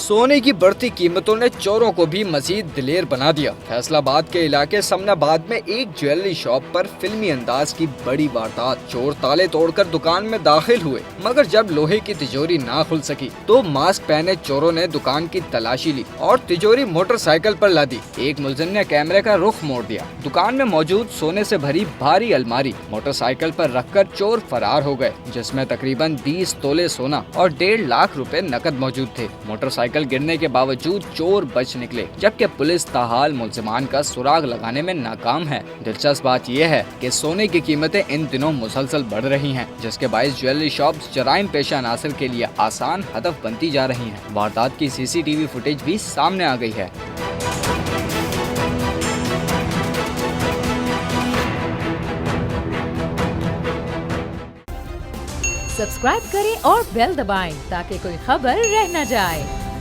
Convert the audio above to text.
सोने की बढ़ती कीमतों ने चोरों को भी मजीद दिलेर बना दिया। फैसलाबाद के इलाके समनाबाद में एक ज्वेलरी शॉप पर फिल्मी अंदाज की बड़ी वारदात। चोर ताले तोड़कर दुकान में दाखिल हुए, मगर जब लोहे की तिजोरी ना खुल सकी तो मास्क पहने चोरों ने दुकान की तलाशी ली और तिजोरी मोटरसाइकिल पर लादी। एक मुलजिम ने कैमरे का रुख मोड़ दिया। दुकान में मौजूद सोने से भरी भारी अलमारी मोटरसाइकिल पर रखकर चोर फरार हो गए, जिसमें तकरीबन 20 तोले सोना और 1.5 लाख रुपए नकद मौजूद थे। मोटरसाइकिल गिरने के बावजूद चोर बच निकले, जबकि पुलिस ताहाल मुलजिमान का सुराग लगाने में नाकाम है। दिलचस्प बात यह है कि सोने की कीमतें इन दिनों मुसलसल बढ़ रही हैं, जिसके बायस ज्वेलरी शॉप्स जराइम पेशा अनासर के लिए आसान हदफ बनती जा रही हैं। वारदात की CCTV फुटेज भी सामने आ गई है। सब्सक्राइब करें और बेल दबाएं ताकि कोई खबर रह न जाए।